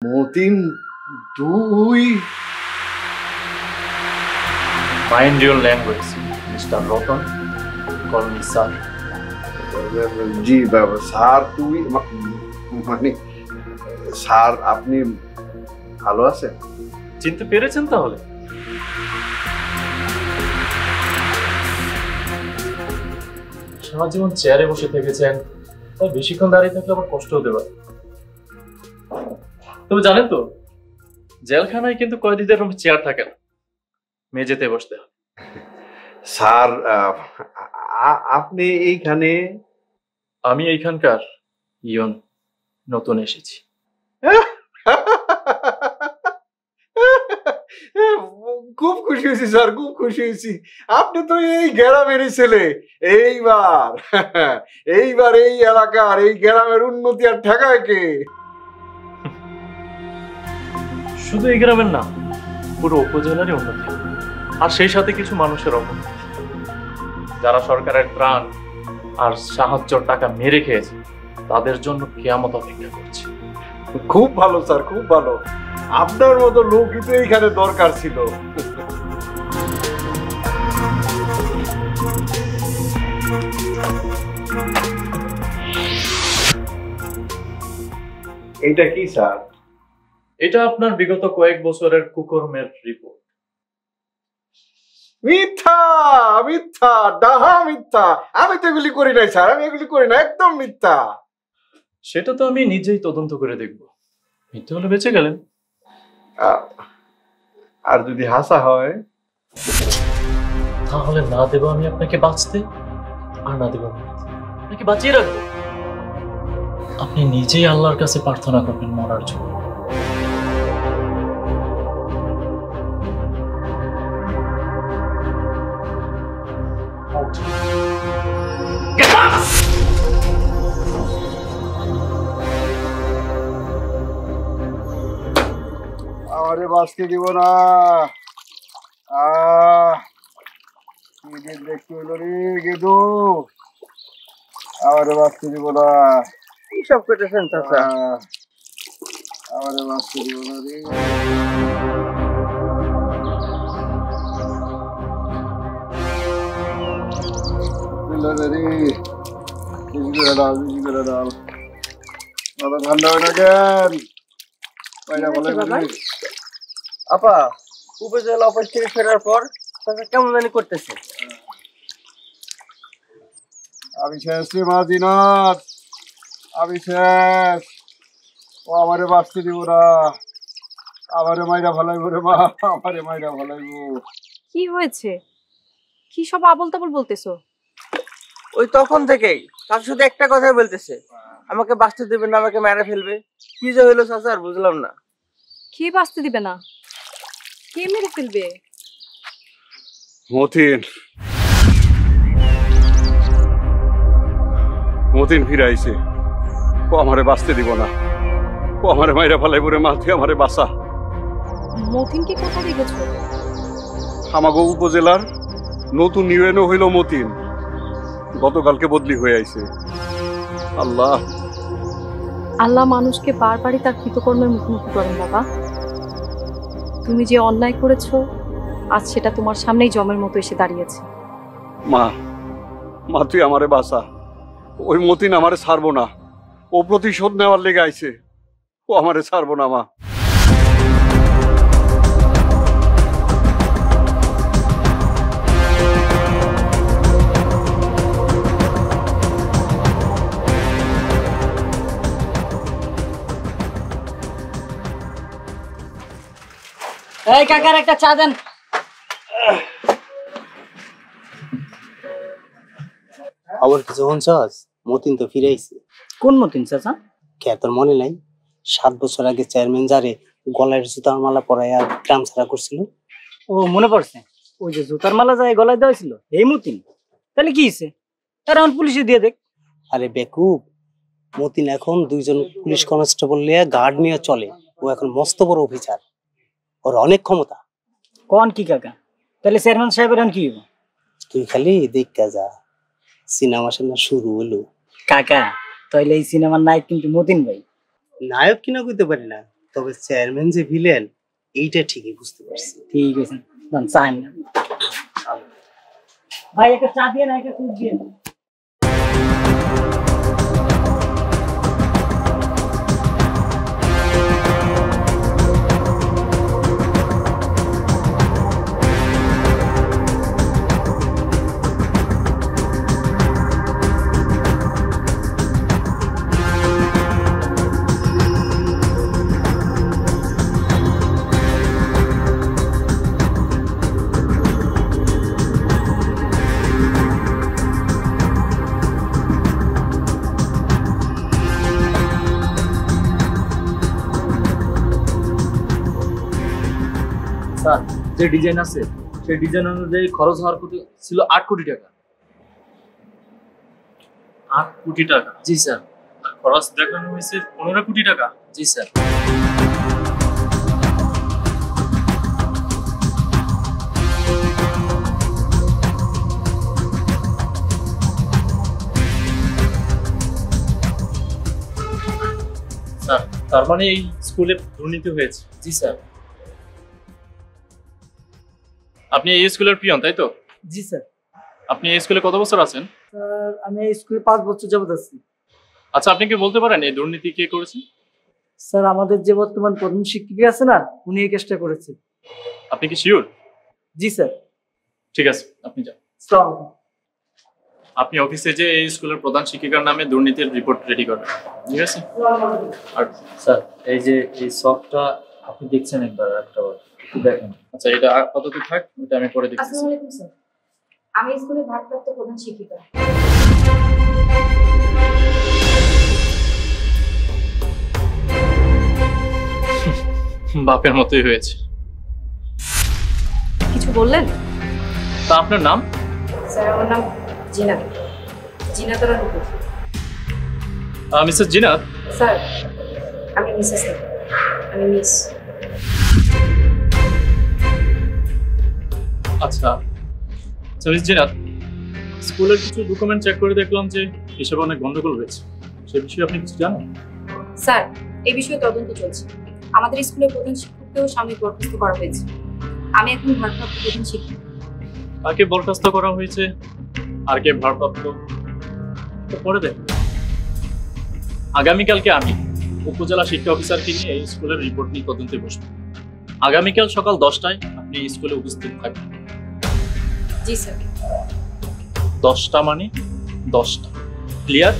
মতিন তুই? Mind your language, Mr. Rotan. Call me sir. জি বাবা sir, তুই মানে স্যার আপনি ভালো আছেন? চিনতে পেরেছেন তাহলে? সারা জীবন চেয়ারে বসে থেকেছেন, তাই বেশিক্ষণ দাঁড়িয়ে থাকলে আবার কষ্ট হতে পারে। তবে জানেন তো, জেলখানায় কিন্তু কয়েদিদের চেয়ার থাকে না, মেঝেতে বসতে হয়। স্যার আপনি এইখানে? আমি এইখানকার ইয়ন, নতুন এসেছি। খুব খুশি হয়েছি স্যার, খুব খুশি হয়েছি। আপনি তো এই গ্রামের ছেলে। এইবার এই এলাকার এই গ্রামের উন্নতি আর ঠেকায় কে? শুধু এই গ্রামের না, পুরো উপজেলারই উন্নতি, আর সেই সাথে কিছু মানুষের অবনতি, যারা সরকারের ত্রাণ আর সাহায্যের টাকা মেরে খেয়েছে, তাদের জন্য কিয়ামত অপেক্ষা করছে। খুব ভালো স্যার, খুব ভালো। আপনার মতো লোকই তো এইখানে দরকার ছিল। এটা কি স্যার? এটা আপনার বিগত কয়েক বছরের কুকর্মের রিপোর্ট। মিথ্যা, মিথ্যা, ডাহা মিথ্যা। আমি তো এগুলি করি নাই স্যার, আমি এগুলি করি না, একদম মিথ্যা। সেটা তো আমি নিজেই তদন্ত করে দেখব। মিথ্যে হলে বেঁচে গেলেন। আর যদি হাসা হয়? তাহলে না দেব আমি আপনাকে বাঁচতে, আর না দেব আপনাকে বাঁচিয়ে রাখবো। আপনি নিজেই আল্লাহর কাছে প্রার্থনা করবেন মরার জন্য। আমারে বাঁচতে দিব না। দেখতে হলো রে গেদু, আমারে বাঁচতে দিব না। কি সব করতেছেন চাচা? আমারে বাঁচতে দিব না রে। ঠান্ডা হয় না কেন? আপা, উপজেলা অফিস থেকে ফেরার পর চাচা কেমন জানি করতেছে। আমি শেষ রে মা দিনাথ, আমি শেষ। ও আমারে বাঁচতে দিব না, আমারে মাইরা ভালাইব রে মা, আমারে মাইরা ভালাইব। কি হয়েছে? কি সব আবল তাবল বলতেছো? ওই তখন থেকেই চাচা শুধু একটা কথাই বলতেছে, আমাকে বাঁচতে দেবে না, আমাকে মেরে ফেলবে। কি যে হইলো চাচা আর বুঝলাম না। কি বাঁচতে দিবে না? কে মেরে ফেলবে? মতিন, মতিন ফিরাইছে। ও আমারে বাঁচতে দিব না, ও আমারে মাইরা ভালাইব রে মা, তুই আমারে বাঁচা। মতিনকে কোথায় দেখেছো? আমাগো উপজেলার নতুন ইউএনও হইল মতিন, গতকালকে বদলি হয়ে আইছে। আল্লাহ, আল্লাহ মানুষকে বারবারই তার কৃতকর্মের মুখোমুখি করেন বাবা। তুমি যে অন্যায় করেছো, আজ সেটা তোমার সামনেই জমের মতো এসে দাঁড়িয়েছে। মা, মা তুই আমারে বাঁচা। ওই মতিন আমারে ছাড়বো না, ও প্রতিশোধ নেওয়ার লেগে আইছে, ও আমারে ছাড়বো না মা। এই কাকার একটা চা দেন। খবর কিছু শুনছস? মতিন তো ফিরাইছে। কোন মতিন চাচা? কে তোর মনে নাই? 7 বছর আগে চেয়ারম্যান যারে গলায় জুতার মালা পরাইয়া গ্রাম ছাড়া করছিল। ও মনে পড়ছে, ওই যে জুতার মালা যায় গলায় দেওয়া ছিল, এই মতিন। তাহলে কি হয়েছে? তারা এখন পুলিশে দিয়ে দেখ। আরে বেকুব, মতিন এখন 2 জন পুলিশ কনস্টেবল নিয়ে গার্ড নিয়ে চলে। ও এখন মস্ত বড় অফিসার, ওর অনেক ক্ষমতা। কোন কি কাকা? তাহলে চেয়ারম্যান সাহেবের এখন কি হইব? তুই খালি দেখা যা, সিনেমা সামনে শুরু হলো। কাকা তাইলে এই সিনেমার নায়ক কিন্তু মতিন ভাই। নায়ক কিনা কইতে পারি না, তবে চেয়ারম্যান যে ভিলেন এইটা ঠিকই বুঝতে পারছি। ঠিক আছে, চাই না ভাই, একটা চা দিয়ে না, একটা দুধ দিয়ে। স্যার, যে ডিজাইন আছে সেই ডিজাইন অনুযায়ী খরচ হওয়ার কথা ছিল 8 কোটি টাকা। 8 কোটি টাকা? জি স্যার। আর খরচ দেখানো হয়েছে 15 কোটি টাকা? জি স্যার। স্যার, তার মানে এই স্কুলে দুর্নীতি হয়েছে? জি স্যার। আপনি এই স্কুলের পিয়ন, তাই তো? জি স্যার। আপনি এই স্কুলে কত বছর আছেন? স্যার, আমি এই স্কুলে 5 বছর যাবত আছি। আচ্ছা, আপনি কি বলতে পারেন এই দুর্নীতি কে করেছে? স্যার, আমাদের যে বর্তমান প্রধান শিক্ষিকা আছে না, উনি এই কাজটা করেছে। আপনি কি শিওর? জি স্যার। ঠিক আছে, আপনি যান। স্যার, আপনি অফিসে যে এই স্কুলের প্রধান শিক্ষিকার নামে দুর্নীতির রিপোর্ট রেডি করবেন, ঠিক আছে? আর স্যার, এই যে এই সফটটা আপনি দেখছেন একবার, একটা একটু দেখেন। আচ্ছা, এটা আপাতত থাক, এটা আমি পরে দেখছি। আসসালামু আলাইকুম স্যার, আমি স্কুলের ভারপ্রাপ্ত প্রধান শিক্ষিকা। বাপের মতোই হয়েছে। কিছু বললেন? তা আপনার নাম? স্যার, আমার নাম জিনাত, জিনাত রানুপুর। মিসেস জিনাত? স্যার, আমি মিসেস না, আমি মিস। আচ্ছা, মিস জিনাত, স্কুলের কিছু ডকুমেন্ট চেক করে দেখলাম যে এসব অনেক গন্ডগোল হয়েছে, সে বিষয়ে আপনি কিছু জানেন? স্যার, এই বিষয়ে তদন্ত চলছে। আমাদের স্কুলের প্রধান শিক্ষককেও সাময়িক বরখাস্ত করা হয়েছে। আমি এখন ভারপ্রাপ্ত প্রধান শিক্ষক। কাকে বরখাস্ত করা হয়েছে আর কে ভারপ্রাপ্ত তো পরে দেখ। আগামীকালকে আমি উপজেলা শিক্ষা অফিসারকে নিয়ে এই স্কুলের রিপোর্ট নিয়ে তদন্তে বসবো। আগামীকাল সকাল 10টায় আপনি এই স্কুলে উপস্থিত থাকবেন। জি স্যার। 10টা মানে 10টা, ক্লিয়ার?